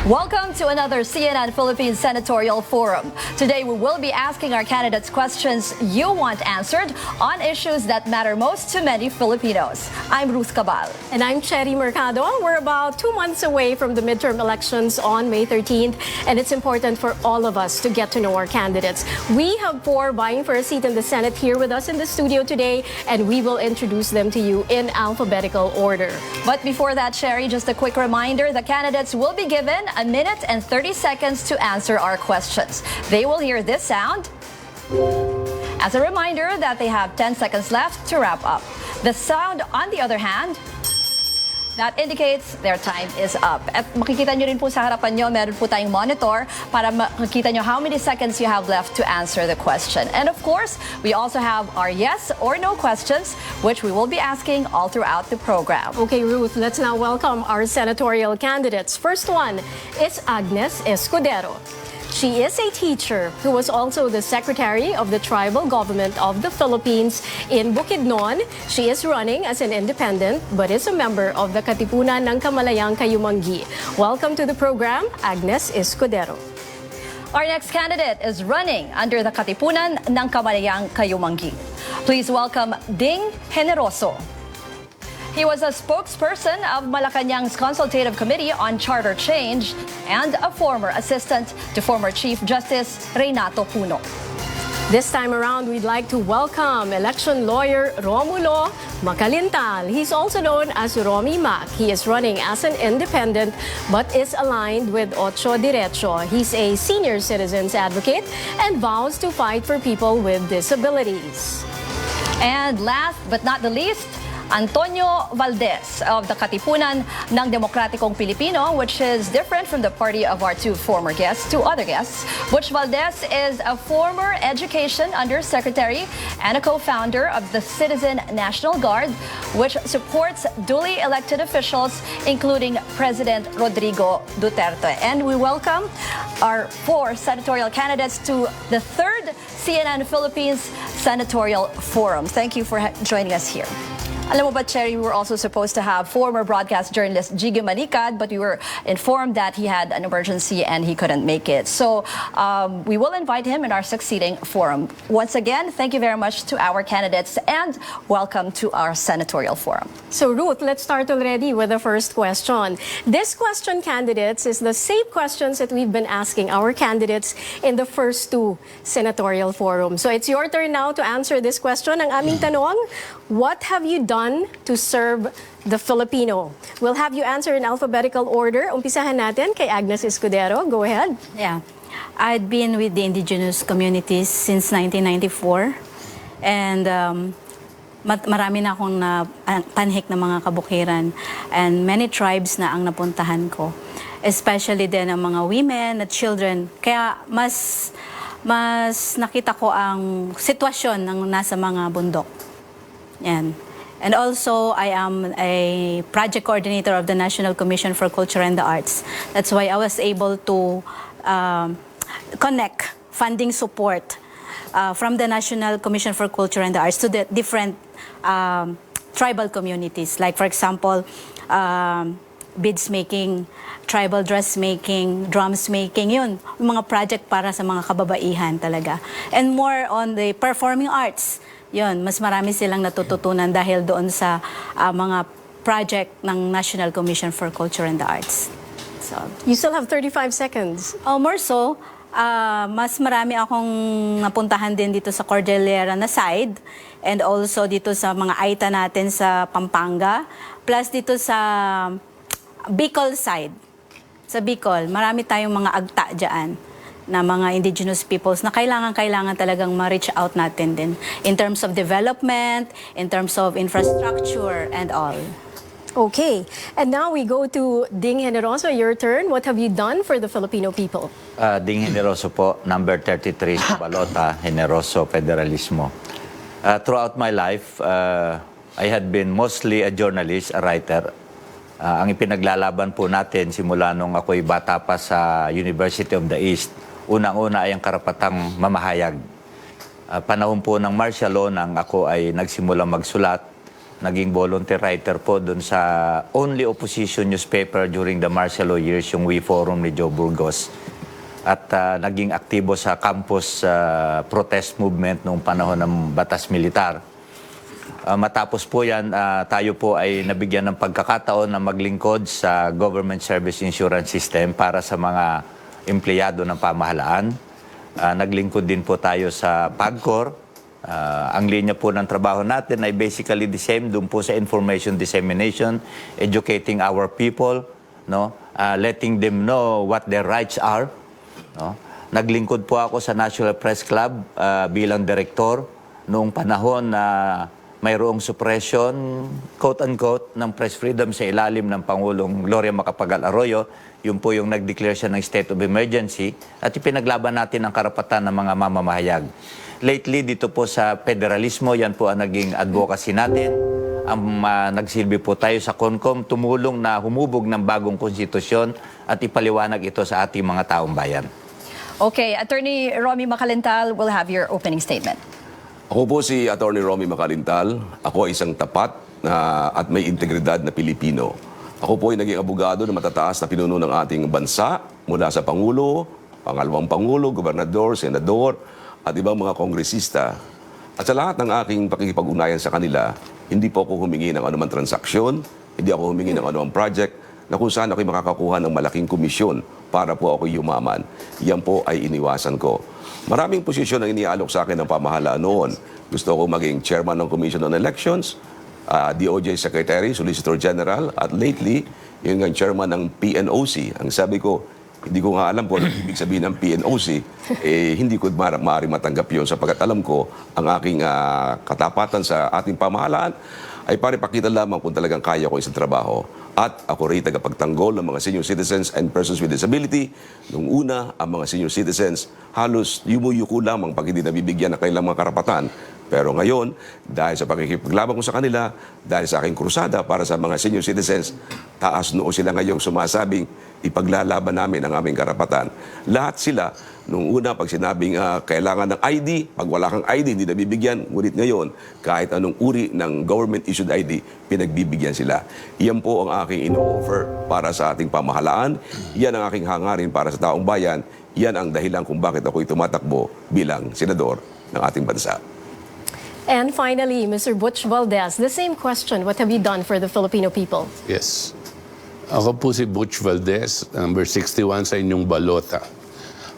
Welcome to another CNN Philippines Senatorial Forum. Today we will be asking our candidates questions you want answered on issues that matter most to many Filipinos. I'm Ruth Cabal. And I'm Cherry Mercado. We're about 2 months away from the midterm elections on May 13th, and it's important for all of us to get to know our candidates. We have 4 vying for a seat in the Senate here with us in the studio today, and we will introduce them to you in alphabetical order. But before that, Cherry, just a quick reminder, the candidates will be given a minute and 30 seconds to answer our questions. They will hear this sound as a reminder that they have 10 seconds left to wrap up. The sound, on the other hand, that indicates their time is up. At makikita nyo rin po sa harapan nyo, meron po tayong monitor para makikita nyo how many seconds you have left to answer the question. And of course, we also have our yes or no questions, which we will be asking all throughout the program. Okay, Ruth, let's now welcome our senatorial candidates. First one is Agnes Escudero. She is a teacher who was also the Secretary of the Tribal Government of the Philippines in Bukidnon. She is running as an independent but is a member of the Katipunan ng Kamalayang Kayumanggi. Welcome to the program, Agnes Escudero. Our next candidate is running under the Katipunan ng Kamalayang Kayumanggi. Please welcome Ding Generoso. He was a spokesperson of Malacanang's Consultative Committee on Charter Change and a former assistant to former Chief Justice Reynato Puno. This time around, we'd like to welcome election lawyer Romulo Macalintal. He's also known as Romy Mac. He is running as an independent but is aligned with Ocho Derecho. He's a senior citizens advocate and vows to fight for people with disabilities. And last but not the least, Antonio Valdez of the Katipunan ng Demokratikong Pilipino, which is different from the party of our two other guests. Butch Valdez is a former Education Undersecretary and a co-founder of the Citizen National Guard, which supports duly elected officials, including President Rodrigo Duterte. And we welcome our 4 senatorial candidates to the 3rd CNN Philippines Senatorial Forum. Thank you for joining us here. Alam mo ba, Cherry, we were also supposed to have former broadcast journalist Jiggy Malicad, but we were informed that he had an emergency and he couldn't make it. So we will invite him in our succeeding forum. Once again, thank you very much to our candidates and welcome to our senatorial forum. So Ruth, let's start already with the first question. This question, candidates, is the same questions that we've been asking our candidates in the first 2 senatorial forums. So it's your turn now to answer this question. Ang aming tanong, what have you done to serve the Filipino? We'll have you answer in alphabetical order. Umpisahan natin kay Agnes Escudero. Go ahead. Yeah. I'd been with the indigenous communities since 1994. And marami na akong tanhik na mga kabukiran. And many tribes na ang napuntahan ko. Especially din ang mga women at children. Kaya mas nakita ko ang sitwasyon ng nasa mga bundok. Yan. And also, I am a project coordinator of the National Commission for Culture and the Arts. That's why I was able to connect funding support from the National Commission for Culture and the Arts to the different tribal communities. Like, for example, beads making, tribal dress making, drums making, yun. Yung mga project para sa mga kababaihan talaga. And more on the performing arts. Yun, mas marami silang natututunan dahil doon sa mga project ng National Commission for Culture and the Arts. So, you still have 35 seconds. More so, mas marami akong napuntahan din dito sa Cordillera na side and also dito sa mga Aita natin sa Pampanga plus dito sa Bicol side. Sa Bicol, marami tayong mga agta dyan na mga indigenous peoples na kailangan talagang ma-reach out natin din in terms of development, in terms of infrastructure and all. Okay, and now we go to Ding Generoso. Your turn. What have you done for the Filipino people? Ding Generoso po, number 33 sa Balota, Generoso Federalismo. Throughout my life, I had been mostly a journalist, a writer. Ang ipinaglalaban po natin simula nung ako'y bata pa sa University of the East, unang-una ay ang karapatang mamahayag. Panahon po ng martial law nang ako ay nagsimulang magsulat, Naging volunteer writer po doon sa only opposition newspaper during the martial law years, yung We Forum ni Joe Burgos. At naging aktibo sa campus protest movement noong panahon ng batas militar. Matapos po yan, tayo po ay nabigyan ng pagkakataon na maglingkod sa Government Service Insurance System para sa mga empleyado ng pamahalaan. Naglingkod din po tayo sa PAGCOR. Ang linya po ng trabaho natin ay basically the same, doon po sa information dissemination, educating our people, no? Letting them know what their rights are. No? Naglingkod po ako sa National Press Club bilang direktor noong panahon na mayroong suppression, quote-unquote, ng press freedom sa ilalim ng Pangulong Gloria Macapagal Arroyo. Yun po yung nag-declare siya ng state of emergency at ipinaglaban natin ang karapatan ng mga mamamahayag. Lately, dito po sa federalismo, yan po ang naging advocacy natin. Nagsilbi po tayo sa CONCOM, tumulong na humubog ng bagong konstitusyon at ipaliwanag ito sa ating mga taong bayan. Okay, Attorney Romy Macalintal will have your opening statement. Ako po si Attorney Romy Macalintal. Ako ay isang tapat at may integridad na Pilipino. Ako po ay naging abogado na matataas na pinuno ng ating bansa mula sa Pangulo, Pangalawang Pangulo, Gobernador, Senador at ibang mga kongresista. At sa lahat ng aking pakikipag-ugnayan sa kanila, hindi po ako humingi ng anumang transaksyon, hindi ako humingi ng anumang project na kung saan ako'y makakakuha ng malaking komisyon para po ako'y yumaman. Yan po ay iniwasan ko. Maraming posisyon ang inialok sa akin ng pamahalaan noon. Gusto ko maging chairman ng Commission on Elections, DOJ Secretary, Solicitor General, at lately, yung chairman ng PNOC. Ang sabi ko, hindi ko nga alam kung ano ibig sabihin ng PNOC, hindi ko maaaring matanggap yun sapagkat alam ko ang aking katapatan sa ating pamahalaan ay paripakita lamang kung talagang kaya ko isang trabaho. At ako rin tagapagtanggol ng mga senior citizens and persons with disability. Nung una, ang mga senior citizens halos yumuyuko lamang pag hindi nabibigyan ng kanilang mga karapatan. Pero ngayon, dahil sa pakikipaglaban ko sa kanila, dahil sa aking krusada para sa mga senior citizens, taas noo sila ngayong sumasabing ipaglalaban namin ang aming karapatan. Lahat sila, nung una, pag sinabing kailangan ng ID, pag wala kang ID, hindi nabibigyan. Ngunit ngayon, kahit anong uri ng government-issued ID, pinagbibigyan sila. Iyan po ang aking ino-offer para sa ating pamahalaan. Iyan ang aking hangarin para sa taong bayan. Iyan ang dahilan kung bakit ako'y tumatakbo bilang senador ng ating bansa. And finally, Mr. Butch Valdez, the same question. What have you done for the Filipino people? Yes. Ako po si Butch Valdez, number 61 sa inyong balota.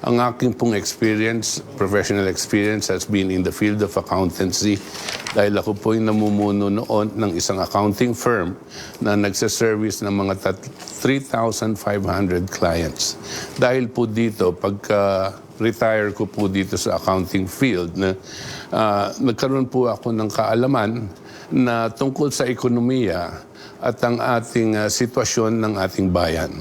Ang aking pong experience, professional experience, has been in the field of accountancy dahil ako po yung namumuno noon ng isang accounting firm na nagsaservice ng mga 3,500 clients. Dahil po dito, pagka-retire ko po dito sa accounting field, nagkaroon po ako ng kaalaman na tungkol sa ekonomiya at ang ating sitwasyon ng ating bayan.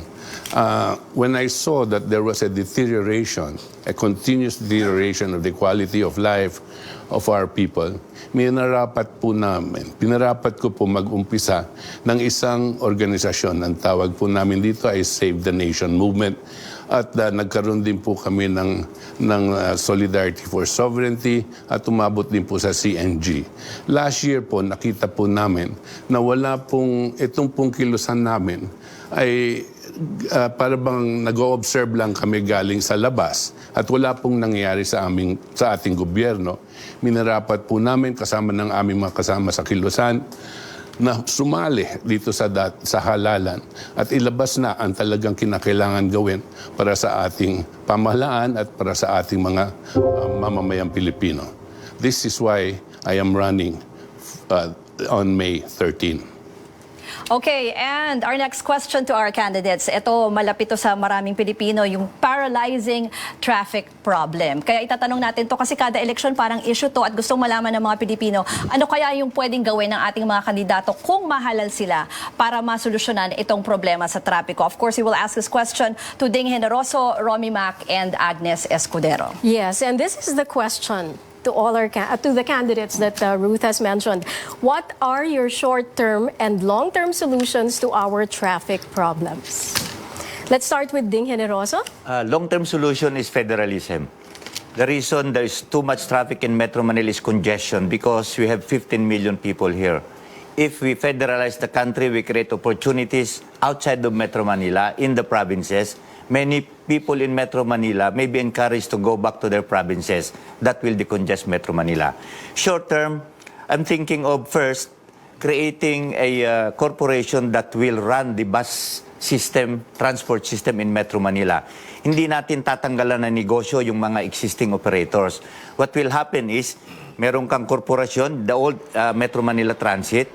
When I saw that there was a deterioration, a continuous deterioration of the quality of life of our people, pinarapat ko po mag-umpisa ng isang organisasyon. Ang tawag po namin dito ay Save the Nation Movement. At nagkaroon din po kami ng Solidarity for Sovereignty at umabot din po sa CNG. Last year po, nakita po namin na wala pong, itong pong kilusan namin ay para bang nag-o-observe lang kami galing sa labas at wala pong nangyayari sa ating gobyerno. Minarapat po namin kasama ng aming mga kasama sa kilusan na sumali dito sa halalan at ilabas na ang talagang kinakailangan gawin para sa ating pamahalaan at para sa ating mga mamamayang Pilipino. This is why I am running on May 13. Okay, and our next question to our candidates. Ito, malapit to sa maraming Pilipino, yung paralyzing traffic problem. Kaya itatanong natin to kasi kada eleksyon parang issue to at gustong malaman ng mga Pilipino, ano kaya yung pwedeng gawin ng ating mga kandidato kung mahalal sila para masolusyonan itong problema sa trapiko. Of course, we will ask this question to Ding Generoso, Romy Mac, and Agnes Escudero. Yes, and this is the question to all to the candidates that Ruth has mentioned. What are your short-term and long-term solutions to our traffic problems? Let's start with Ding Generoso. Long-term solution is federalism. The reason there is too much traffic in Metro Manila is congestion because we have 15 million people here. if we federalize the country, we create opportunities outside of Metro Manila, in the provinces. Many people in Metro Manila may be encouraged to go back to their provinces. That will decongest Metro Manila. Short term, I'm thinking of first creating a corporation that will run the bus system, transport system in Metro Manila. Hindi natin tatanggalan ng negosyo yung mga existing operators. What will happen is, meron kang korporasyon, the old Metro Manila Transit,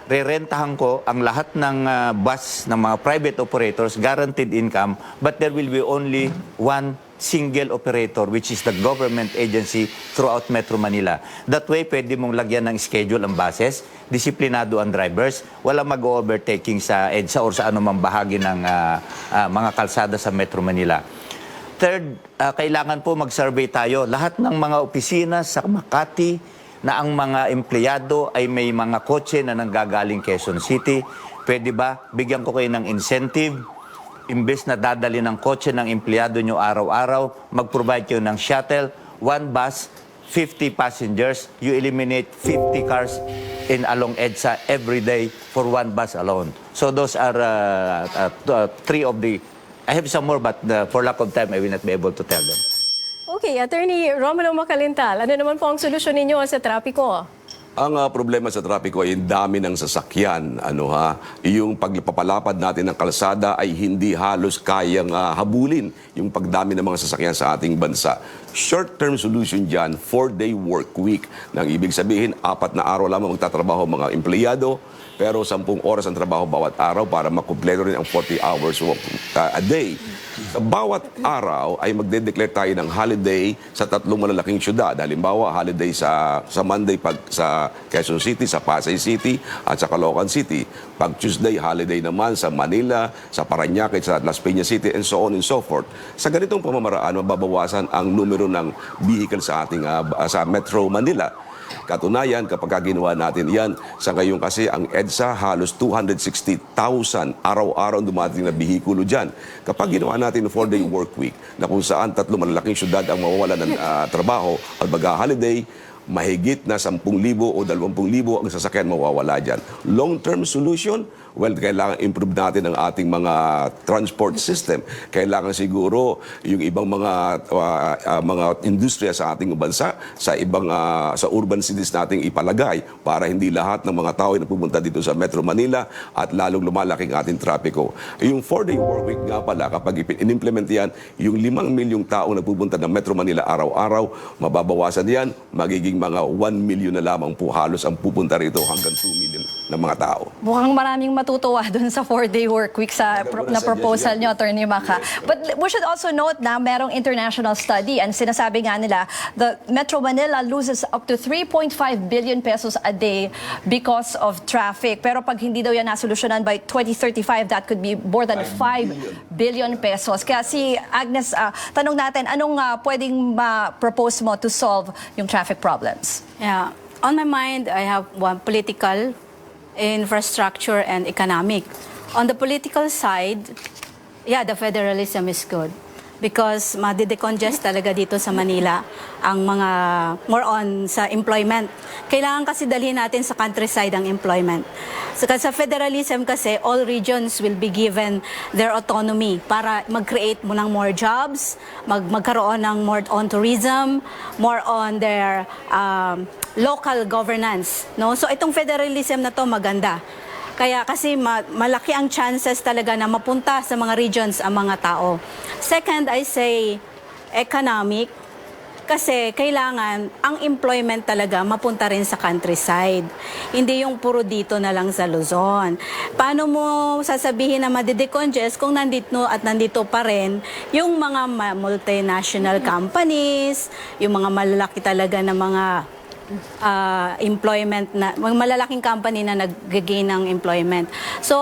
rerentahan ko ang lahat ng bus ng mga private operators, guaranteed income, but there will be only one single operator, which is the government agency throughout Metro Manila. That way, pwede mong lagyan ng schedule ang buses, disiplinado ang drivers, wala mag-overtaking sa EDSA or sa anumang bahagi ng mga kalsada sa Metro Manila. Third, kailangan po mag-survey tayo. Lahat ng mga opisina sa Makati na ang mga empleyado ay may mga kotse na nanggagaling Quezon City. Pwede ba bigyan ko kayo ng incentive? Imbes na dadali ng kotse ng empleyado nyo araw-araw, mag-provide kayo ng shuttle, one bus, 50 passengers, you eliminate 50 cars in along EDSA every day for one bus alone. So those are three of the... I have some more, but for lack of time, I will not be able to tell them. Okay, Attorney Romulo Macalintal, ano naman po ang solusyon ninyo sa trapiko? Ang problema sa trapiko ay yung dami ng sasakyan. Yung pagpapalapad natin ng kalsada ay hindi halos kayang habulin yung pagdami ng mga sasakyan sa ating bansa. Short-term solution dyan, 4-day work week. Nang ibig sabihin, 4 na araw lamang magtatrabaho mga empleyado, pero 10 oras ang trabaho bawat araw para makumpleto rin ang 40 hours a day. Sa bawat araw ay magde-declare tayo ng holiday sa 3 malalaking syudad. Halimbawa, holiday sa Monday sa Quezon City, sa Pasay City, at sa Caloocan City. Pag Tuesday, holiday naman sa Manila, sa Parañaque, sa Las Piñas City, and so on and so forth. Sa ganitong pamamaraan, mababawasan ang numero ng vehicle sa ating sa Metro Manila. Katunayan, kapag ginawa natin yan, sa ngayon kasi ang EDSA halos 260,000 araw-araw dumating na bihikulo dyan. Kapag ginawa natin 4-day work week, na kung saan 3 malalaking syudad ang mawawala ng trabaho at baga-holiday, mahigit na 10,000 o 20,000 ang sasakyan mawawala dyan. Long-term solution, well, kailangan improve natin ang ating mga transport system. Kailangan siguro yung ibang mga industriya sa ating bansa, sa ibang sa urban cities nating ipalagay para hindi lahat ng mga tao ay napupunta dito sa Metro Manila at lalong lumalaki ang ating trapiko. Yung 4-day work week nga pala, kapag in-implement yan, yung 5 milyong tao na pupunta ng Metro Manila araw-araw, mababawasan yan, magiging mga 1 million na lamang po halos ang pupunta rito hanggang 2 million na mga tao. Mukhang maraming matutuwa dun sa 4-day work week na proposal nyo, Attorney Maca. But we should also note na merong international study and sinasabi nga nila, the Metro Manila loses up to 3.5 billion pesos a day because of traffic. Pero pag hindi daw yan nasolusyonan by 2035, that could be more than 5 billion pesos. Kaya si Agnes, tanong natin, anong pwedeng ma-propose mo to solve yung traffic problems? Yeah. On my mind, I have one: political, infrastructure, and economic. On the political side, yeah, the federalism is good because madidecongest talaga dito sa Manila ang mga more on sa employment. Kailangan kasi dalhin natin sa countryside ang employment. So, sa federalism kasi, all regions will be given their autonomy para mag-create mo ng more jobs, magkaroon ng more on tourism, more on their local governance. No? So itong federalism na to maganda. Kaya kasi malaki ang chances talaga na mapunta sa mga regions ang mga tao. Second, I say economic. Kasi kailangan ang employment talaga mapunta rin sa countryside. Hindi yung puro dito na lang sa Luzon. Paano mo sasabihin na madidecongest kung nandito pa rin yung mga multinational companies, yung mga malalaki talaga na mga employment na malalaking company na nag-gain ng employment. So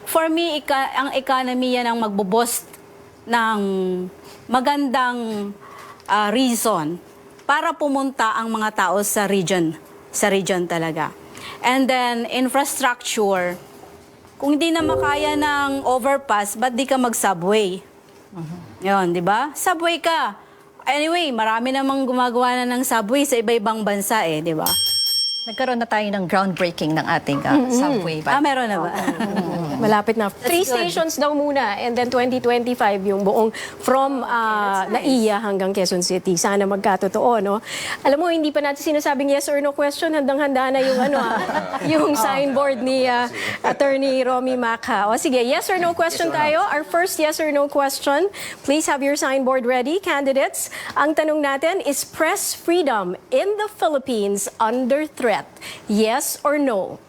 for me, ang economy yan ang magbo-boost ng magandang reason para pumunta ang mga tao sa region talaga. And then infrastructure, kung hindi na makaya ng overpass, ba't di ka mag-subway? Yun, di ba? Subway ka. Anyway, marami namang gumagawa na ng subway sa iba-ibang bansa di ba? Nagkaroon na tayo ng groundbreaking ng ating subway. Meron na ba? Malapit na. 3 good. stations daw muna and then 2025 yung buong from Naiya hanggang Quezon City. Sana magkatotoo, no? Alam mo, hindi pa natin sinasabing yes or no question. Handang-handa na yung yung signboard ni Attorney Romy Maca. O sige, yes or no question tayo. Our first yes or no question. Please have your signboard ready, candidates. Ang tanong natin is press freedom in the Philippines under threat. Yes or no?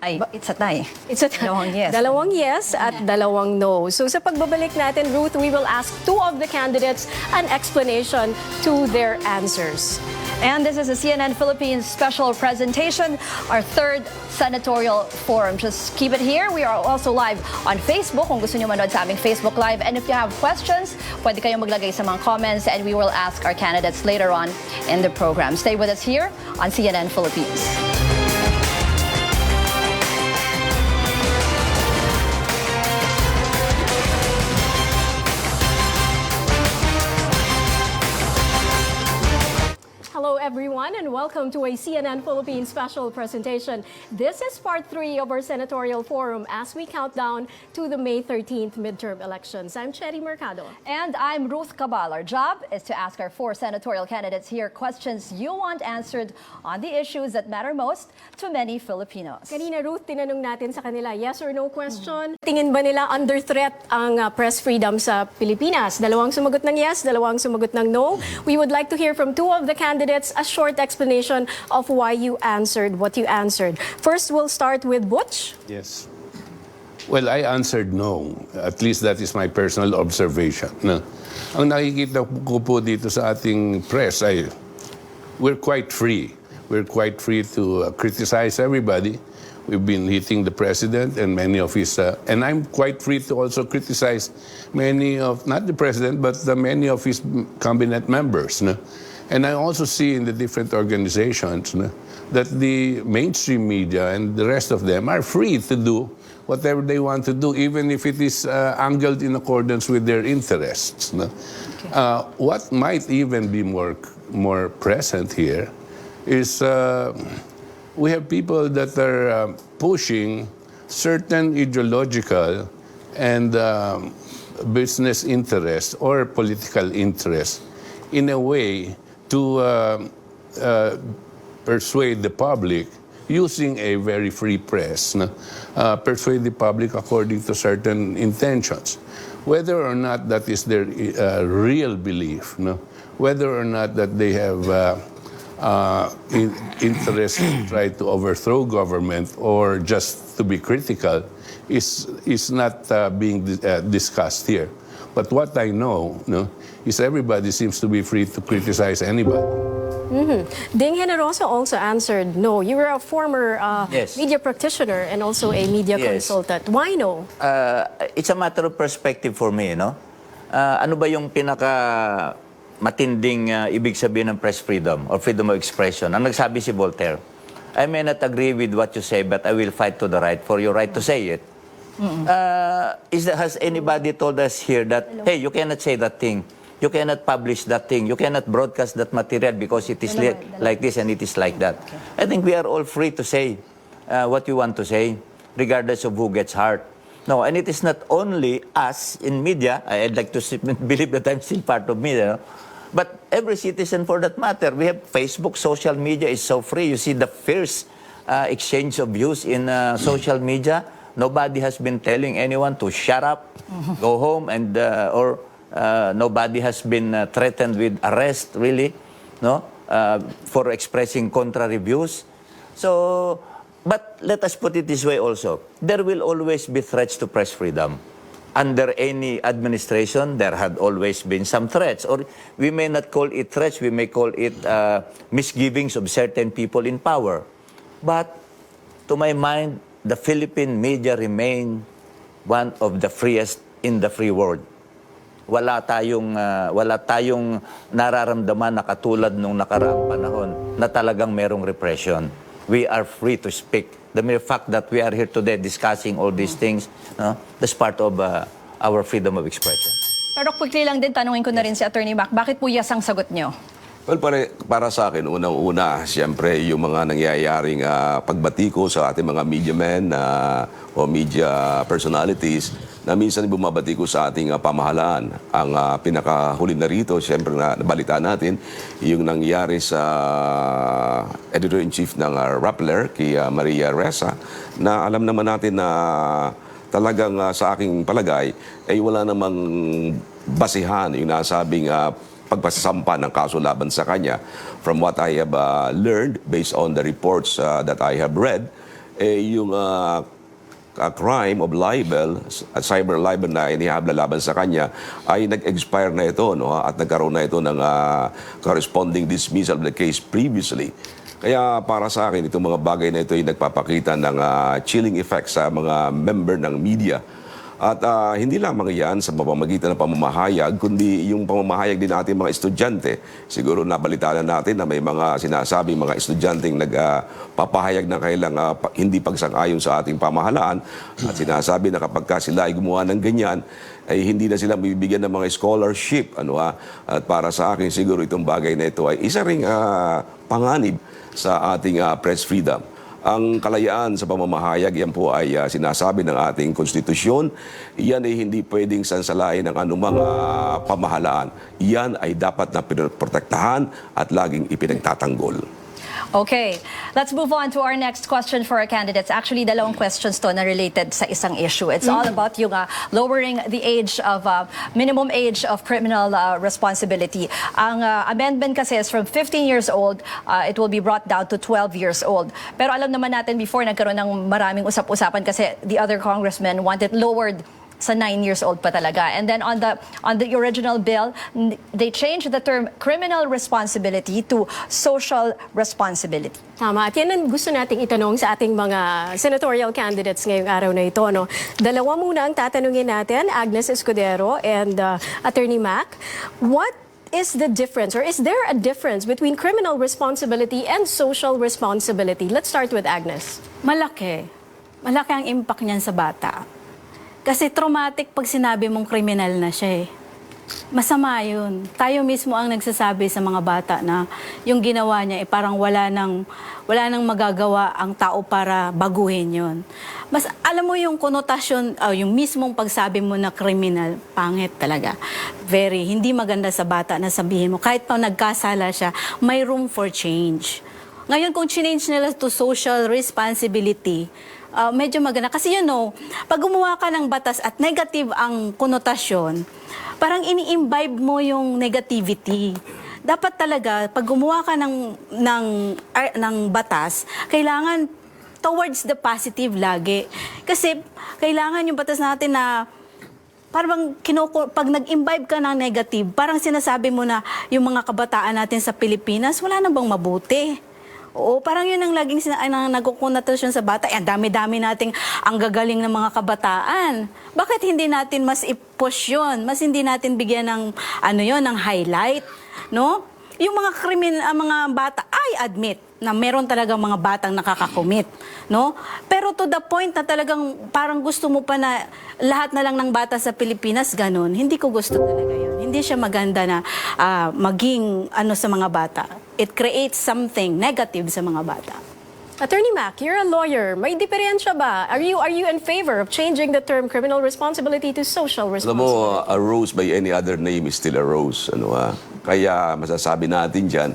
Ay, it's a tie. It's a Dalawang yes. Dalawang yes at dalawang no. So sa pagbabalik natin, Ruth, we will ask 2 of the candidates an explanation to their answers. And this is a CNN Philippines special presentation, our 3rd senatorial forum. Just keep it here. We are also live on Facebook kung gusto nyo manood sa aming Facebook Live. And if you have questions, pwede kayong maglagay sa mga comments and we will ask our candidates later on in the program. Stay with us here on CNN Philippines. Hello everyone and welcome to a CNN Philippines special presentation. This is part 3 of our senatorial forum as we count down to the May 13th midterm elections. I'm Cherry Mercado. And I'm Ruth Cabal. Our job is to ask our 4 senatorial candidates here questions you want answered on the issues that matter most to many Filipinos. Kanina, Ruth, tinanong natin sa kanila, yes or no question. Tingin ba nila under threat ang press freedom sa Pilipinas? Dalawang sumagot ng yes, dalawang sumagot ng no. We would like to hear from 2 of the candidates a short explanation of why you answered what you answered. First, we'll start with Butch. Yes. Well, I answered no. At least that is my personal observation. No. Ang nakikita ko po dito sa ating press ay we're quite free. We're quite free to criticize everybody. We've been hitting the president and many of his... and I'm quite free to also criticize many of, not the president, but many of his cabinet members. No? And I also see in the different organizations that the mainstream media and the rest of them are free to do whatever they want to do, even if it is angled in accordance with their interests. What might even be more present here is we have people that are pushing certain ideological and business interests or political interests in a way to persuade the public using a very free press, persuade the public according to certain intentions. Whether or not that is their real belief, whether or not that they have interest to try to overthrow government or just to be critical is not being discussed here. But what I know is everybody seems to be free to criticize anybody. Ding Generoso also answered no. You were a former Yes. media practitioner and also a media Yes. consultant. Why no? It's a matter of perspective for me, no? Ano ba yung pinaka matinding ibig sabihin ng press freedom or freedom of expression? Ang nagsabi si Voltaire, I may not agree with what you say, but I will fight to the right for your right to say it. Has anybody told us here that, hey, you cannot say that thing, you cannot publish that thing, you cannot broadcast that material because it is like this and it is like that? I think we are all free to say what we want to say, regardless of who gets hurt. No, and it is not only us in media. I'd like to believe that I'm still part of media, but every citizen for that matter. We have Facebook, social media is so free. You see the fierce exchange of views in social media. Nobody has been telling anyone to shut up, go home, and or nobody has been threatened with arrest, really, no, for expressing contrary views. So, but let us put it this way also. There will always be threats to press freedom. Under any administration, there had always been some threats. Or we may not call it threats, we may call it misgivings of certain people in power. But to my mind, the Philippine media remain one of the freest in the free world. Wala tayong nararamdaman na katulad nung nakaraang panahon na talagang merong repression. We are free to speak. The mere fact that we are here today discussing all these things, that's part of our freedom of expression. Pero quickly lang din, tanungin ko na rin si Attorney Mac, bakit po yes ang sagot nyo? Well, para sa akin, unang-una, siyempre, yung mga nangyayaring pagbatiko sa ating mga media men o media personalities na minsan bumabatiko sa ating pamahalaan. Ang pinakahuli na rito, siyempre, na nabalita natin, yung nangyari sa editor-in-chief ng Rappler, kay Maria Ressa, na alam naman natin na talagang sa aking palagay, ay wala namang basihan yung nasabing pagpasasampa ng kaso laban sa kanya. From what I have learned, based on the reports that I have read, yung crime of libel, cyber libel na inihabla laban sa kanya, ay nag-expire na ito, no? At nagkaroon na ito ng corresponding dismissal of the case previously. Kaya para sa akin, itong mga bagay na ito ay nagpapakita ng chilling effect sa mga member ng media. At hindi lamang yan sa pamamagitan ng pamamahayag, kundi yung pamamahayag din natin mga estudyante. Siguro nabalitaan natin na may mga sinasabi mga estudyanteng nagpapahayag ng kailang hindi pagsang-ayon sa ating pamahalaan. At sinasabi na kapag sila ay gumawa ng ganyan, ay hindi na sila mabibigyan ng mga scholarship. At para sa akin, siguro itong bagay na ito ay isa ring panganib sa ating press freedom. Ang kalayaan sa pamamahayag, yan po ay sinasabi ng ating konstitusyon. Yan ay hindi pwedeng sansalain ng anumang pamahalaan. Yan ay dapat na pinoprotektahan at laging ipinagtatanggol. Okay, let's move on to our next question for our candidates. Actually, dalawang questions to na related sa isang issue. It's all about yung lowering the age of minimum age of criminal responsibility. Ang amendment kasi is from 15 years old, it will be brought down to 12 years old. Pero alam naman natin before nagkaroon ng maraming usap-usapan kasi the other congressmen wanted lowered sa 9 years old pa talaga. And then on the original bill, they changed the term criminal responsibility to social responsibility. Tama. At yan ang gusto nating itanong sa ating mga senatorial candidates ngayong araw na ito. No? Dalawa muna ang tatanungin natin, Agnes Escudero and Attorney Mac. What is the difference, or is there a difference between criminal responsibility and social responsibility? Let's start with Agnes. Malaki. Malaki ang impact niyan sa bata. Kasi traumatic pag sinabi mong kriminal na siya eh. Masama yun. Tayo mismo ang nagsasabi sa mga bata na yung ginawa niya parang wala nang magagawa ang tao para baguhin yun. Mas alam mo yung konotasyon, yung mismong pagsabi mo na kriminal, pangit talaga. Hindi maganda sa bata na sabihin mo. Kahit pa nagkasala siya, may room for change. Ngayon kung change nila to social responsibility, medyo maganda. Kasi pag gumawa ka ng batas at negative ang konotasyon, parang ini-imbibe mo yung negativity. Dapat talaga, pag gumawa ka ng batas, kailangan towards the positive lagi. Kasi kailangan yung batas natin na parang pag nag-imbibe ka ng negative, parang sinasabi mo na yung mga kabataan natin sa Pilipinas, wala na bang mabuti? Oo, parang yun ang laging nagkukonotasyon sa bata. Ang dami-dami nating ang gagaling ng mga kabataan. Bakit hindi natin mas i-push yun? Mas hindi natin bigyan ng, ng highlight? No? Yung mga mga bata, I admit na meron talagang mga batang nakakakomit. No? Pero to the point na talagang parang gusto mo pa na lahat na lang ng bata sa Pilipinas, ganun. Hindi ko gusto talaga yun. Hindi siya maganda na maging sa mga bata. It creates something negative sa mga bata. Attorney Mac, you're a lawyer. May diferensya ba? Are you in favor of changing the term criminal responsibility to social Alam responsibility? mo, a rose by any other name is still a rose. Kaya masasabi natin dyan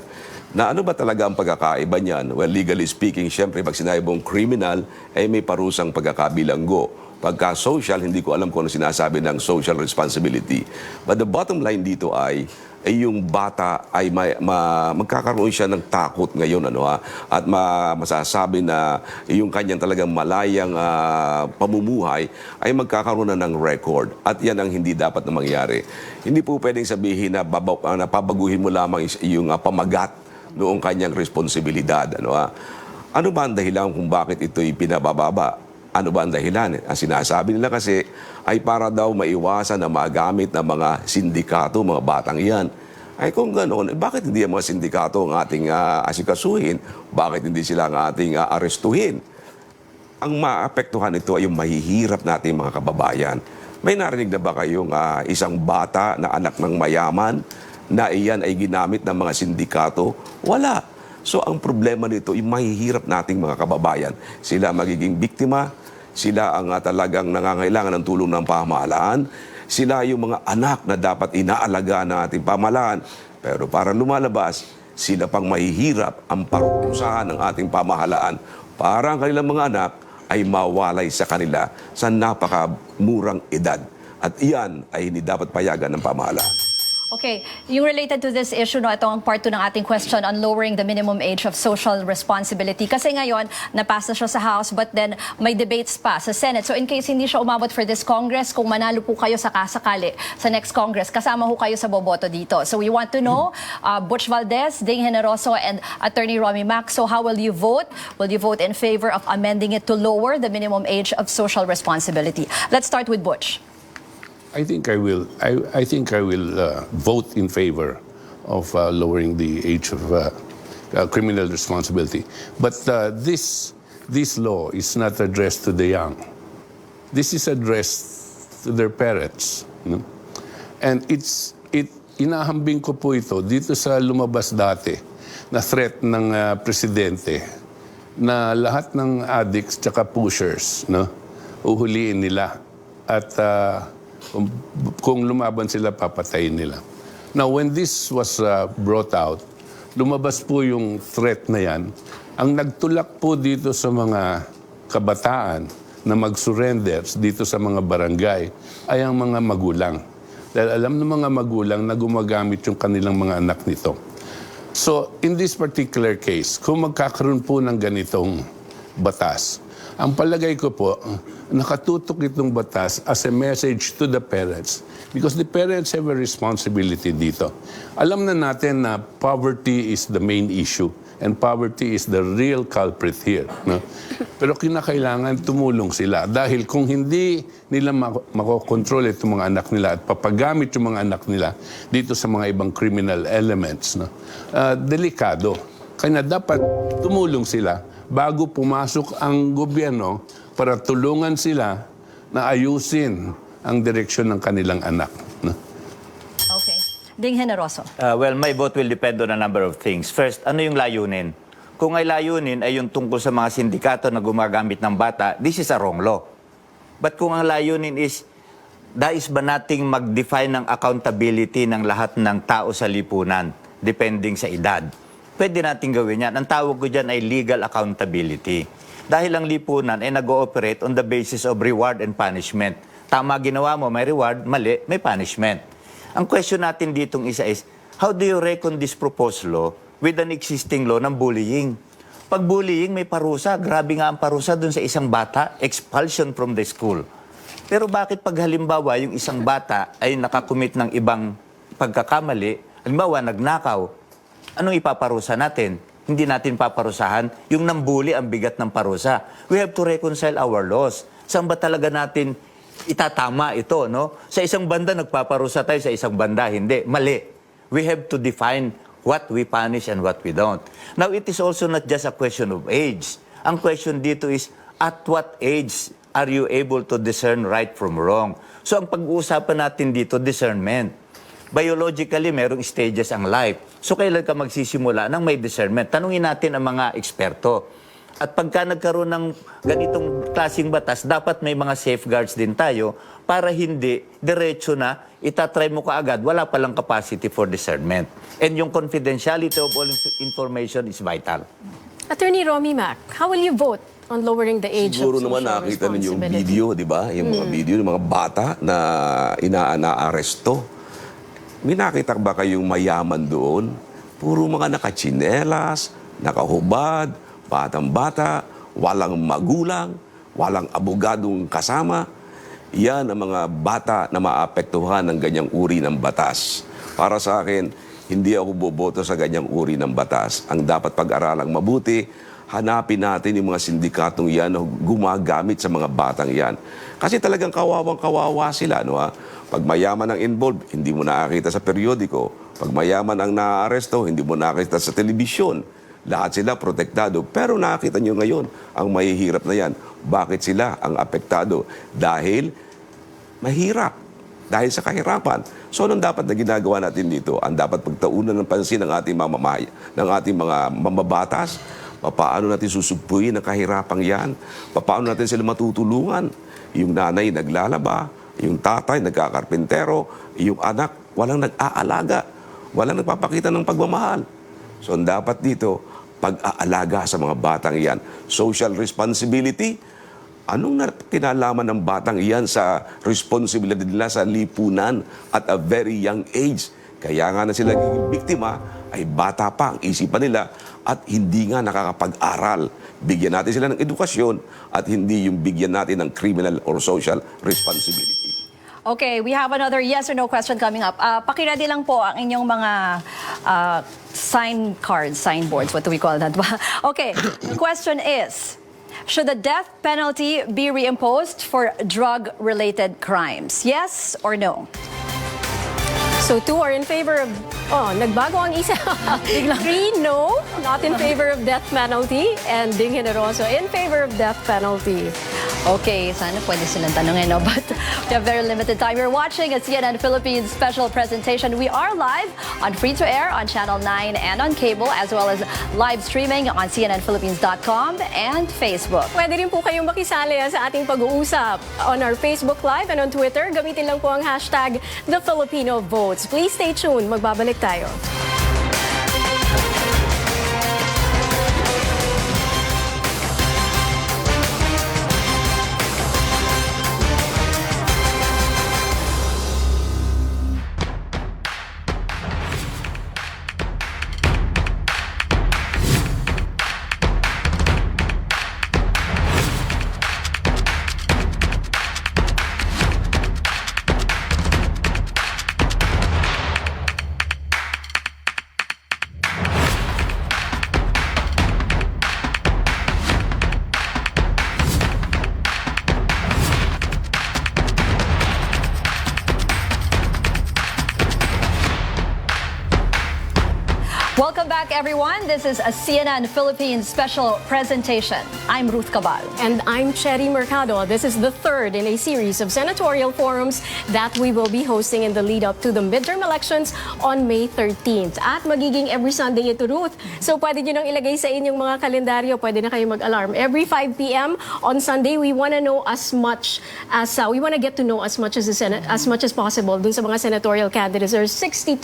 na ano ba talaga ang pagkakaiba niyan? Well, legally speaking, syempre, pag sinabi mong criminal, ay may parusang pagkakabilanggo. Pagka social, hindi ko alam kung ano sinasabi ng social responsibility. But the bottom line dito ay yung bata ay magkakaroon siya ng takot ngayon at masasabi na yung kanyang talagang malayang pamumuhay ay magkakaroon na ng record at yan ang hindi dapat na mangyari. Hindi po pwedeng sabihin na pabaguhin mo lamang yung pamagat noong kanyang responsibilidad. Ano ba ang dahilan kung bakit ito'y pinabababa? Ano ba ang dahilan? Ang sinasabi nila kasi ay para daw maiwasan na magamit ng mga sindikato, mga batang iyan. Ay kung ganoon, bakit hindi ang mga sindikato ang ating asikasuhin? Bakit hindi sila ang ating arestuhin? Ang maapektuhan nito ay yung mahihirap nating mga kababayan. May narinig na ba kayong isang bata na anak ng mayaman na iyan ay ginamit ng mga sindikato? Wala. So ang problema nito, yung mahihirap nating mga kababayan, sila magiging biktima, sila ang talagang nangangailangan ng tulong ng pamahalaan, sila yung mga anak na dapat inaalagaan ng ating pamahalaan. Pero para lumalabas, sila pang mahihirap ang parusahan ng ating pamahalaan para ang kanilang mga anak ay mawalay sa kanila sa napakamurang edad. At iyan ay hindi dapat payagan ng pamahalaan. Okay, yung related to this issue, no, ito ang part 2 ng ating question on lowering the minimum age of social responsibility. Kasi ngayon, napasa siya sa House, but then may debates pa sa Senate. So in case hindi siya umabot for this Congress, kung manalo po kayo sa kasakali sa next Congress, kasama ho kayo sa boboto dito. So we want to know, Butch Valdez, Ding Generoso, and Attorney Romy Mac, so how will you vote? Will you vote in favor of amending it to lower the minimum age of social responsibility? Let's start with Butch. I think I will. I think I will vote in favor of lowering the age of criminal responsibility. But this law is not addressed to the young. This is addressed to their parents. You know? And inahambing ko po ito dito sa lumabas dati na threat ng presidente na lahat ng addicts tsaka pushers, no, uhuliin nila at kung lumaban sila, papatayin nila. Now, when this was brought out, lumabas po yung threat na yan. Ang nagtulak po dito sa mga kabataan na mag-surrender dito sa mga barangay ay ang mga magulang. Dahil alam ng mga magulang na gumagamit yung kanilang mga anak nito. So, in this particular case, kung magkakaroon po ng ganitong batas, ang palagay ko po, nakatutok itong batas as a message to the parents because the parents have a responsibility dito. Alam na natin na poverty is the main issue and poverty is the real culprit here. No? Pero kinakailangan tumulong sila dahil kung hindi nila makokontrol itong mga anak nila at papagamit yung mga anak nila dito sa mga ibang criminal elements, no? Delikado. Kaya dapat tumulong sila bago pumasok ang gobyerno para tulungan sila na ayusin ang direksyon ng kanilang anak. No? Okay. Ding Generoso. Well, my vote will depend on a number of things. First, ano yung layunin? Kung ay layunin ay yung tungkol sa mga sindikato na gumagamit ng bata, this is a wrong law. But kung ang layunin is, dais ba nating mag-define ng accountability ng lahat ng tao sa lipunan, depending sa edad? Pwede natin gawin yan. Ang tawag ko dyan ay legal accountability. Dahil ang lipunan ay nag-ooperate on the basis of reward and punishment. Tama ginawa mo, may reward, mali, may punishment. Ang question natin ditong isa is, how do you reckon this proposed law with an existing law ng bullying? Pag bullying, may parusa. Grabe nga ang parusa dun sa isang bata, expulsion from the school. Pero bakit pag halimbawa yung isang bata ay nakakumit ng ibang pagkakamali, halimbawa nagnakaw, anong ipaparusa natin? Hindi natin paparusahan yung nambuli ang bigat ng parusa. We have to reconcile our laws. Saan ba talaga natin itatama ito, no? Sa isang banda nagpaparusa tayo, sa isang banda hindi. Mali. We have to define what we punish and what we don't. Now, it is also not just a question of age. Ang question dito is, at what age are you able to discern right from wrong? So, ang pag-uusapan natin dito, discernment. Biologically, merong stages ang life. So, kailan ka magsisimula nang may discernment? Tanungin natin ang mga eksperto. At pagka nagkaroon ng ganitong klaseng batas, dapat may mga safeguards din tayo para hindi diretso na itatry mo kaagad, wala palang capacity for discernment. And yung confidentiality of all information is vital. Attorney Romy Mac, how will you vote on lowering the age Siguro of social naman nakita ninyo yung responsibility? video, di ba? Yung mga video ng mga bata na inaaresto. May nakita ba kayong mayaman doon? Puro mga nakatsinelas, nakahubad, batang-bata, walang magulang, walang abogadong kasama. Yan ang mga bata na maapektuhan ng ganyang uri ng batas. Para sa akin, hindi ako boboto sa ganyang uri ng batas. Ang dapat pag-aralang mabuti, hanapin natin yung mga sindikatong yan na gumagamit sa mga batang yan. Kasi talagang kawawang-kawawa sila, no ha? Pag mayaman ang involved, hindi mo nakakita sa periodiko. Pag mayaman ang naaaresto, hindi mo nakakita sa telebisyon. Lahat sila protektado. Pero nakakita nyo ngayon, ang mahihirap na yan. Bakit sila ang apektado? Dahil mahirap. dahil sa kahirapan. So, anong dapat na ginagawa natin dito? Ang dapat pagtaunan ng pansin ng ating mamamahay, ng ating mga mamabatas, paano natin susugpuin ang kahirapang yan? Paano natin sila matutulungan? Yung nanay naglalaba, yung tatay nagkakarpentero, yung anak walang nag-aalaga, walang nagpapakita ng pagmamahal. So, ang dapat dito, pag-aalaga sa mga batang iyan. Social responsibility, anong kinalaman ng batang iyan sa responsibilidad nila sa lipunan at a very young age? Kaya nga na sila naging biktima, ay bata pa ang isipan nila at hindi nga nakakapag-aral. Bigyan natin sila ng edukasyon at hindi yung bigyan natin ng criminal or social responsibility. Okay, we have another yes or no question coming up. Pakiredy lang po ang inyong mga sign cards, signboards, what do we call that? Okay, the question is, should the death penalty be reimposed for drug-related crimes? Yes or no? So 2 are in favor of, nagbago ang isa. 3 no, not in favor of death penalty. And Ding Generoso in favor of death penalty. Okay, sana pwede silang tanongin, no? But we have very limited time. You're watching a CNN Philippines special presentation. We are live on free-to-air on Channel 9 and on cable, as well as live streaming on cnnphilippines.com and Facebook. Pwede rin po kayong makisali sa ating pag-uusap on our Facebook Live and on Twitter. Gamitin lang po ang hashtag #TheFilipinoVotes. Please stay tuned. Magbabalik tayo. Welcome back, everyone. This is a CNN Philippines special presentation. I'm Ruth Cabal. And I'm Cherry Mercado. This is the third in a series of senatorial forums that we will be hosting in the lead up to the midterm elections on May 13th. At magiging every Sunday ito, Ruth. So pwede nyo nang ilagay sa inyong mga kalendaryo. Pwede na kayo mag-alarm. Every 5 p.m. on Sunday, we want to know as much as, we want to get to know as much as much as possible dun sa mga senatorial candidates. There are 62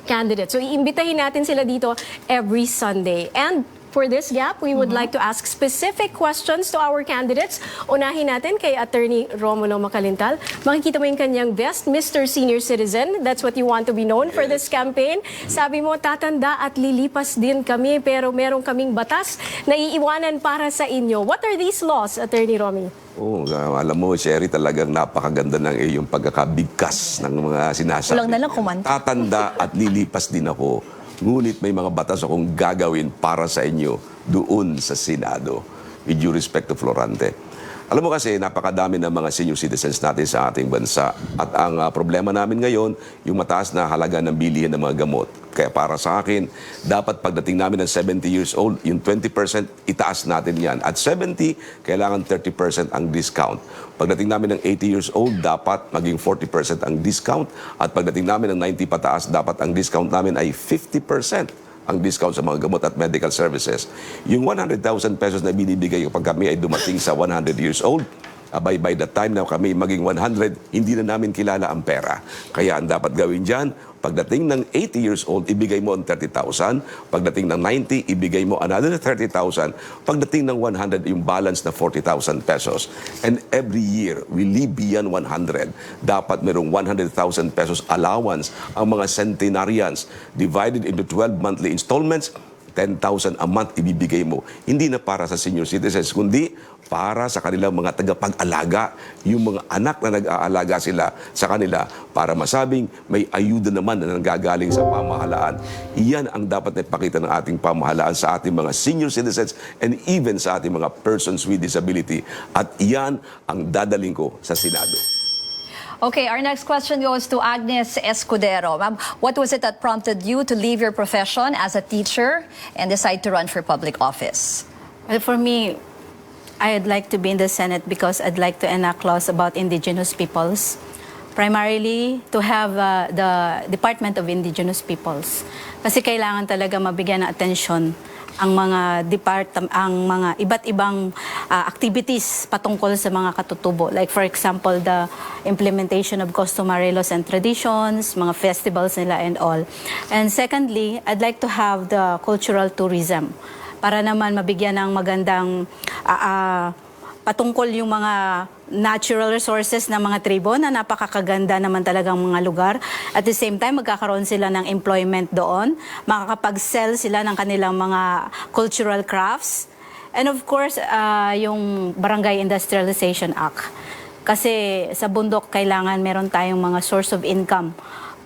candidates. So iimbitahin natin sila dito every Sunday. And for this gap, we would like to ask specific questions to our candidates. Unahin natin kay Attorney Romulo Macalintal. Makikita mo yung kanyang vest, Mr. Senior Citizen. That's what you want to be known for this campaign. Sabi mo, tatanda at lilipas din kami, pero meron kaming batas na iiwanan para sa inyo. What are these laws, Attorney Romy? Oh, alam mo, Sherry, talagang napakaganda ng iyong pagkakabigkas ng mga sinasabi. Kulang na lang kumanta. Tatanda at lilipas din ako. Ngunit may mga batas akong gagawin para sa inyo doon sa Senado. With due respect to Florante. Alam mo kasi, napakadami ng mga senior citizens natin sa ating bansa. At ang problema namin ngayon, yung mataas na halaga ng bilihin ng mga gamot. Kaya para sa akin, dapat pagdating namin ng 70 years old, yung 20% itaas natin yan. At 70, kailangan 30% ang discount. Pagdating namin ng 80 years old, dapat maging 40% ang discount. At pagdating namin ng 90 pataas, dapat ang discount namin ay 50%. Ang discount sa mga gamot at medical services. Yung 100,000 pesos na binibigay kapag kami ay dumating sa 100 years old, by the time na kami maging 100, hindi na namin kilala ang pera. Kaya ang dapat gawin dyan, pagdating ng 80 years old, ibigay mo ang 30,000. Pagdating ng 90, ibigay mo another 30,000. Pagdating ng 100, yung balance na 40,000 pesos. And every year, we live beyond 100. Dapat merong 100,000 pesos allowance ang mga centenarians divided into 12 monthly installments. 10,000 a month ibibigay mo. Hindi na para sa senior citizens, kundi para sa kanilang mga tagapag-alaga, yung mga anak na nag-aalaga sila sa kanila para masabing may ayuda naman na nanggagaling sa pamahalaan. Iyan ang dapat na ipakita ng ating pamahalaan sa ating mga senior citizens and even sa ating mga persons with disability. At iyan ang dadaling ko sa Senado. Okay, our next question goes to Agnes Escudero. Ma'am, what was it that prompted you to leave your profession as a teacher and decide to run for public office? Well, for me, I'd like to be in the Senate because I'd like to enact laws about indigenous peoples. primarily to have the Department of Indigenous Peoples. Kasi kailangan talaga mabigyan ng atensyon ang mga ang mga iba't ibang activities patungkol sa mga katutubo. Like for example, the implementation of customary laws and traditions, mga festivals nila and all. And secondly, I'd like to have the cultural tourism para naman mabigyan ng magandang patungkol yung mga natural resources ng mga tribo na napakakaganda naman talagang mga lugar. At the same time, magkakaroon sila ng employment doon. Makakapag-sell sila ng kanilang mga cultural crafts. And of course, yung Barangay Industrialization Act. Kasi sa bundok, kailangan meron tayong mga source of income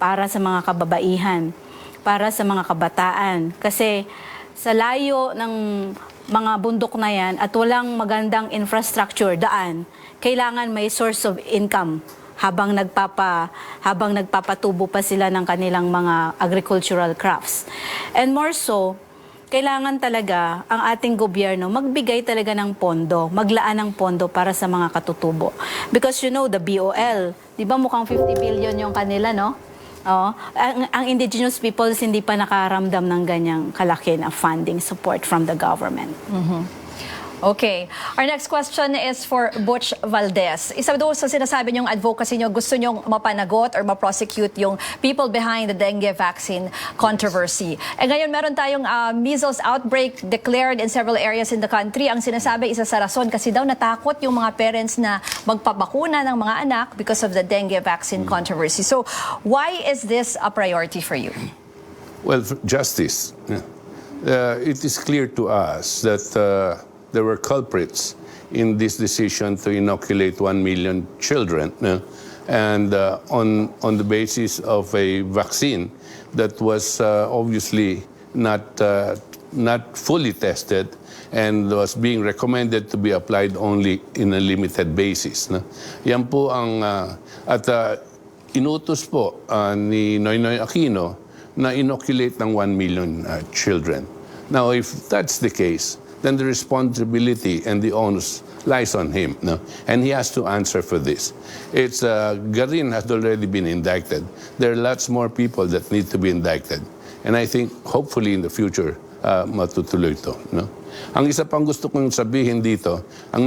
para sa mga kababaihan, para sa mga kabataan. Kasi sa layo ng mga bundok na yan at walang magandang infrastructure, daan, kailangan may source of income habang nagpapatubo pa sila ng kanilang mga agricultural crafts. And more so, kailangan talaga ang ating gobyerno magbigay talaga ng pondo, maglaan ng pondo para sa mga katutubo. Because you know, the BOL, di ba mukhang 50 billion yung kanila, no? Oh, ang indigenous peoples hindi pa nakaramdam ng ganyang kalaki na funding support from the government. Okay. Our next question is for Butch Valdez. Isa doon sa sinasabi niyong advocacy niyo, gusto niyong mapanagot or ma-prosecute yung people behind the dengue vaccine controversy. Eh ngayon meron tayong measles outbreak declared in several areas in the country. Ang sinasabi, isa sa rason kasi daw natakot yung mga parents na magpabakuna ng mga anak because of the dengue vaccine controversy. So, why is this a priority for you? Well, justice. It is clear to us that there were culprits in this decision to inoculate 1 million children, and on the basis of a vaccine that was obviously not fully tested and was being recommended to be applied only in a limited basis. Yan po ang inutos po ni Noynoy Aquino na inoculate ng 1 million children. Now, if that's the case, then the responsibility and the onus lies on him, and he has to answer for this. Garin has already been indicted. There are lots more people that need to be indicted, and I think hopefully in the future matutuloy ito. Ang isa pang gusto kong sabihin dito, ang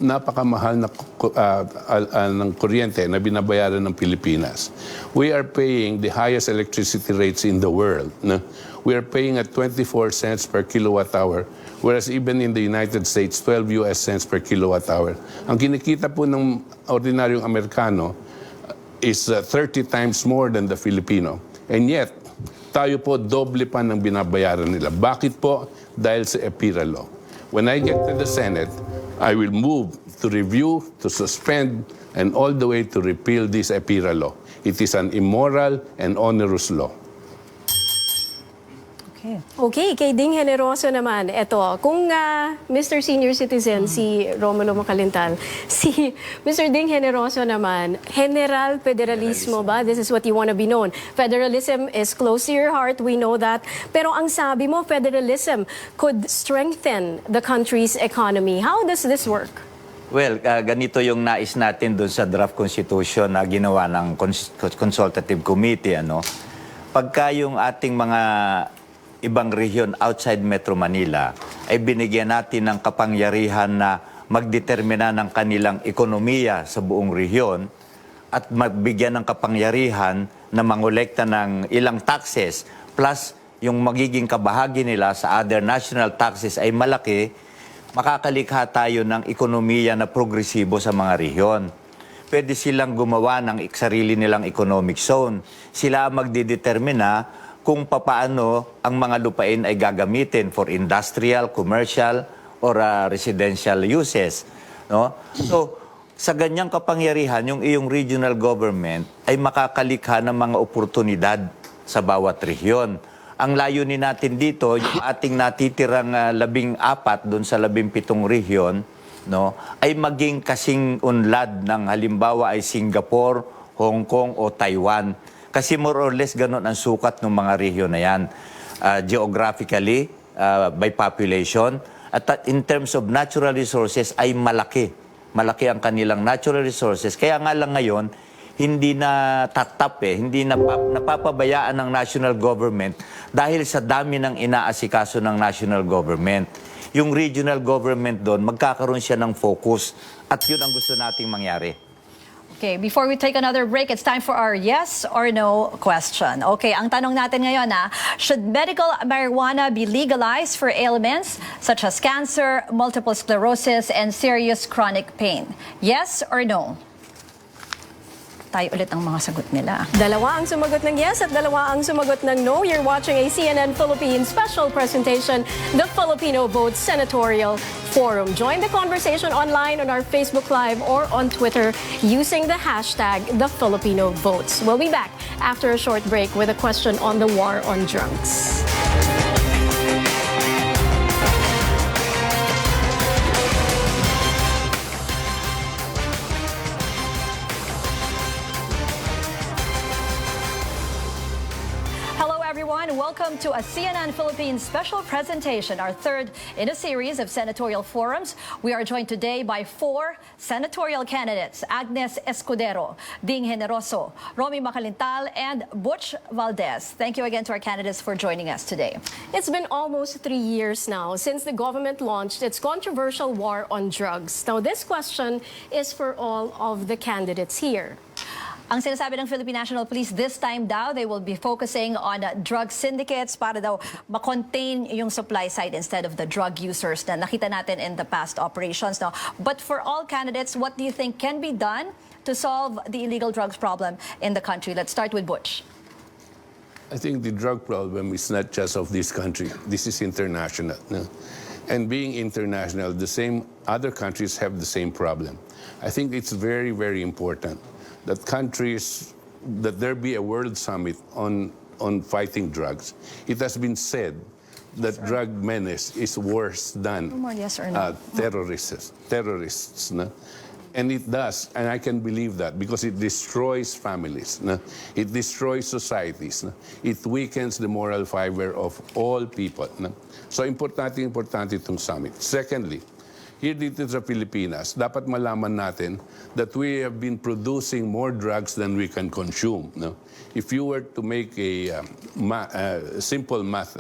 napakamahal ng kuryente na binabayaran ng Pilipinas. We are paying the highest electricity rates in the world. We are paying at 24 cents per kilowatt hour, whereas even in the United States, 12 US cents per kilowatt hour. Ang kinikita po ng ordinaryong Amerikano is 30 times more than the Filipino. And yet, tayo po doble pa ng binabayaran nila. Bakit po? Dahil sa EPIRA law. When I get to the Senate, I will move to review, to suspend, and all the way to repeal this EPIRA law. It is an immoral and onerous law. Okay, kay Ding Generoso naman, eto, kung Mr. Senior Citizen, si Romulo Macalintal, si Mr. Ding Generoso naman, General Federalismo ba? This is what you want to be known. Federalism is close to your heart, we know that. Pero ang sabi mo, federalism could strengthen the country's economy. How does this work? Well, ganito yung nais natin doon sa draft constitution na ginawa ng consultative committee. Pagka yung ating mga ibang rehiyon outside Metro Manila ay binigyan natin ng kapangyarihan na magdetermina ng kanilang ekonomiya sa buong rehiyon at magbigyan ng kapangyarihan na mangolekta ng ilang taxes plus yung magiging kabahagi nila sa other national taxes ay malaki, makakalikha tayo ng ekonomiya na progresibo sa mga rehiyon. Pwede silang gumawa ng sarili nilang economic zone. Sila ang magdidetermina kung papaano ang mga lupain ay gagamitin for industrial, commercial, or residential uses. So, sa ganyang kapangyarihan, yung iyong regional government ay makakalikha ng mga oportunidad sa bawat rehiyon. Ang layunin natin dito, yung ating natitirang 14 doon sa 17 rehiyon, ay maging kasing unlad ng halimbawa ay Singapore, Hong Kong o Taiwan. Kasi more or less ganun ang sukat ng mga rehiyon na yan. Geographically, by population, at in terms of natural resources ay malaki. Malaki ang kanilang natural resources. Kaya nga lang ngayon, hindi na tatap hindi na napapabayaan ng national government dahil sa dami ng inaasikaso ng national government. Yung regional government doon, magkakaroon siya ng focus at yun ang gusto nating mangyari. Okay, before we take another break, it's time for our yes or no question. Okay, ang tanong natin ngayon should medical marijuana be legalized for ailments such as cancer, multiple sclerosis, and serious chronic pain? Yes or no? Tayo ulit ang mga sagot nila. Dalawa ang sumagot ng yes at dalawa ang sumagot ng no. You're watching a CNN Philippines special presentation, the Filipino Vote Senatorial Forum. Join the conversation online on our Facebook Live or on Twitter using the hashtag #TheFilipinoVotes. We'll be back after a short break with a question on the war on drugs. Welcome to a CNN Philippines special presentation, our third in a series of senatorial forums. We are joined today by 4 senatorial candidates: Agnes Escudero, Ding Generoso, Romy Macalintal, and Butch Valdez. Thank you again to our candidates for joining us today. It's been almost 3 years now since the government launched its controversial war on drugs. Now, this question is for all of the candidates here. Ang sinasabi ng Philippine National Police, this time daw, they will be focusing on drug syndicates para daw ma-contain yung supply side instead of the drug users na nakita natin in the past operations. No? But for all candidates, what do you think can be done to solve the illegal drugs problem in the country? Let's start with Butch. I think the drug problem is not just of this country. This is international. No? And being international, the same other countries have the same problem. I think it's very, very important that that there be a world summit on fighting drugs. It has been said that drug menace is worse than more yes or no. terrorists. No? And it does, and I can believe that because it destroys families. No? It destroys societies. No? It weakens the moral fiber of all people. No? So importante itong summit. Secondly, here dito sa Pilipinas, dapat malaman natin that we have been producing more drugs than we can consume. No? If you were to make a simple math,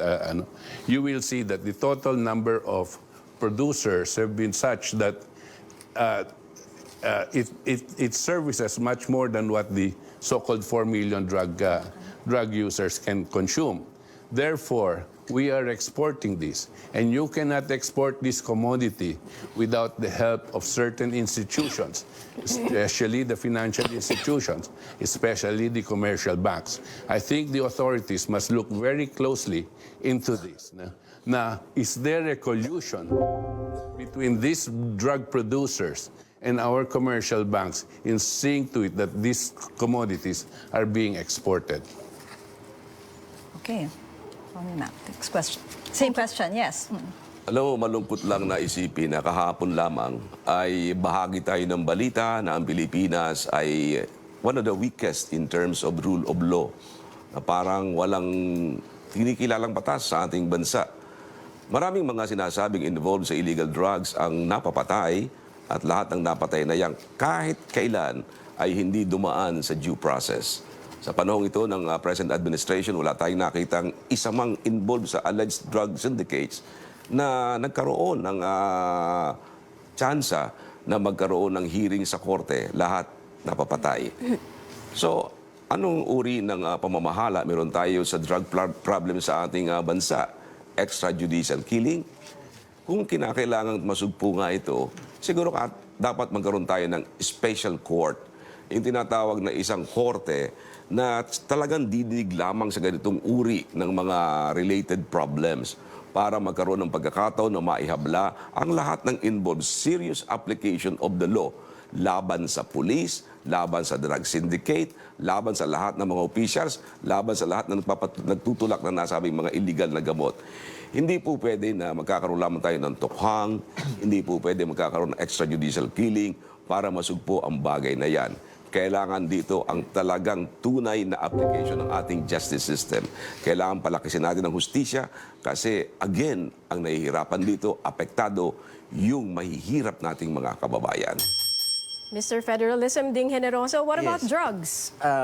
you will see that the total number of producers have been such that it services much more than what the so-called 4 million drug users can consume. Therefore, we are exporting this. And you cannot export this commodity without the help of certain institutions, especially the financial institutions, especially the commercial banks. I think the authorities must look very closely into this. Now, is there a collusion between these drug producers and our commercial banks in seeing to it that these commodities are being exported? Okay. Next question. Same question, yes. Alam mo, malungkot lang na isipin na kahapon lamang ay bahagi tayo ng balita na ang Pilipinas ay one of the weakest in terms of rule of law. Na parang walang kinikilalang batas sa ating bansa. Maraming mga sinasabing involved sa illegal drugs ang napapatay at lahat ng napatay na yan kahit kailan ay hindi dumaan sa due process. Sa panahong ito ng present administration, wala tayong nakitang isa mang involved sa alleged drug syndicates na nagkaroon ng tsansa na magkaroon ng hearing sa korte, lahat napapatay. So, anong uri ng pamamahala meron tayo sa drug problem sa ating bansa? Extrajudicial killing? Kung kinakailangan masugpo nga ito, siguro dapat magkaroon tayo ng special court, yung tinatawag na isang korte na talagang didig lamang sa ganitong uri ng mga related problems para magkaroon ng pagkakataon na maihabla ang lahat ng involved serious application of the law laban sa police, laban sa drug syndicate, laban sa lahat ng mga officials, laban sa lahat ng nagtutulak na nasabing mga illegal na gamot. Hindi po pwede na magkakaroon lamang tayo ng tukhang, hindi po pwede magkakaroon ng extrajudicial killing para masugpo ang bagay na yan. Kailangan dito ang talagang tunay na application ng ating justice system. Kailangan palakisin natin ang hustisya kasi, again, ang nahihirapan dito, apektado yung mahihirap nating mga kababayan. Mr. Federalism Ding Generoso, what about Yes. drugs?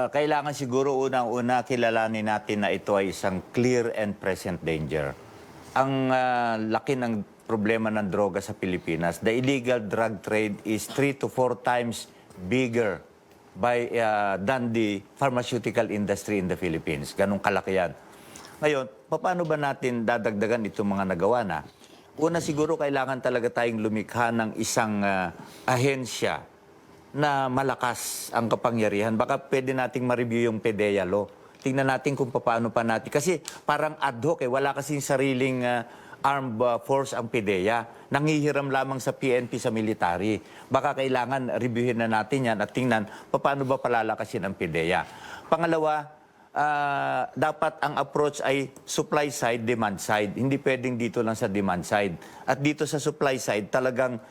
Kailangan siguro unang-una kilalanin natin na ito ay isang clear and present danger. Ang laki ng problema ng droga sa Pilipinas, the illegal drug trade is 3 to 4 times bigger than the pharmaceutical industry in the Philippines. Ganong kalaki yan. Ngayon, paano ba natin dadagdagan itong mga nagawa na? Una siguro kailangan talaga tayong lumikha ng isang ahensya na malakas ang kapangyarihan. Baka pwede nating ma-review yung PDEA law. Tingnan natin kung paano pa natin. Kasi parang ad hoc wala kasing sariling armed force ang PDEA. Nangihiram lamang sa PNP sa military. Baka kailangan reviewin na natin yan at tingnan paano ba palalakasin ang PDEA. Pangalawa, dapat ang approach ay supply side, demand side. Hindi pwedeng dito lang sa demand side. At dito sa supply side, talagang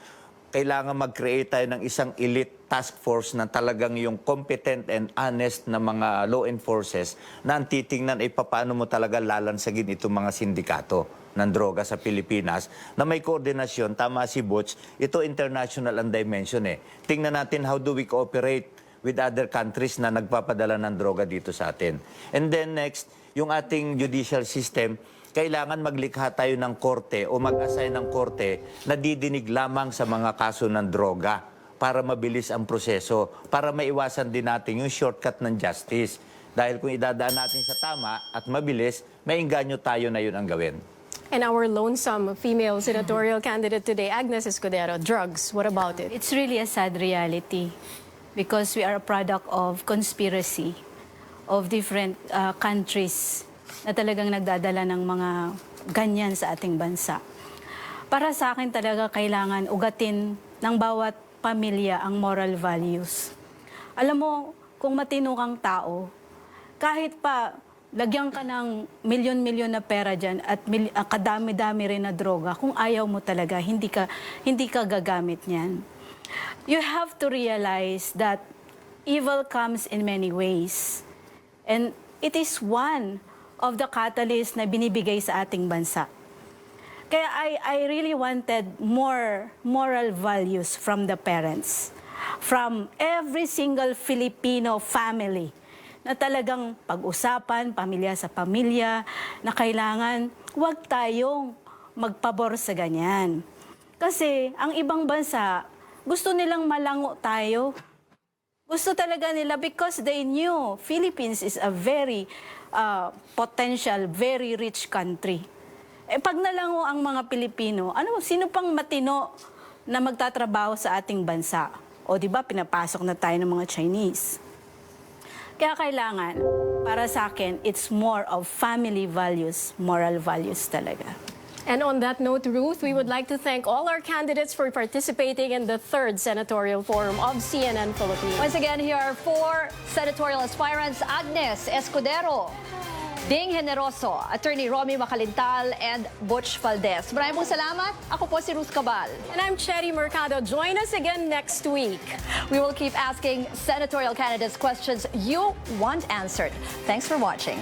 kailangan mag-create tayo ng isang elite task force na talagang yung competent and honest na mga law enforcers na ang titingnan ay paano mo talaga lalansagin itong mga sindikato ng droga sa Pilipinas na may koordinasyon. Tama si Butch, ito international ang dimension Tingnan natin how do we cooperate with other countries na nagpapadala ng droga dito sa atin. And then next, yung ating judicial system, kailangan maglikha tayo ng korte o mag-assign ng korte na didinig lamang sa mga kaso ng droga para mabilis ang proseso, para maiwasan din natin yung shortcut ng justice. Dahil kung idadaan natin sa tama at mabilis, maingganyo tayo na yun ang gawin. And our lonesome female senatorial candidate today, Agnes Escudero, drugs, what about it? It's really a sad reality because we are a product of conspiracy of different countries na talagang nagdadala ng mga ganyan sa ating bansa. Para sa akin talaga kailangan ugatin ng bawat pamilya ang moral values. Alam mo, kung matino kang tao, kahit pa lagyan ka ng milyon-milyon na pera dyan at kadami-dami rin na droga, kung ayaw mo talaga, hindi ka gagamit niyan. You have to realize that evil comes in many ways. And it is one of the catalysts na binibigay sa ating bansa. Kaya I really wanted more moral values from the parents, from every single Filipino family, na talagang pag-usapan, pamilya sa pamilya, na kailangan huwag tayong magpabor sa ganyan. Kasi ang ibang bansa, gusto nilang malango tayo. Gusto talaga nila because they knew Philippines is a very potential, very rich country. Pag nalango ang mga Pilipino, sino pang matino na magtatrabaho sa ating bansa? O di ba pinapasok na tayo ng mga Chinese? Kaya kailangan, para sa akin, it's more of family values, moral values talaga. And on that note, Ruth, we would like to thank all our candidates for participating in the 3rd Senatorial Forum of CNN Philippines. Once again, here are 4 senatorial aspirants: Agnes Escudero, Ding Generoso, Attorney Romy Macalintal, and Butch Valdez. Maraming salamat. Ako po si Ruth Cabal. And I'm Cherry Mercado. Join us again next week. We will keep asking senatorial candidates questions you want answered. Thanks for watching.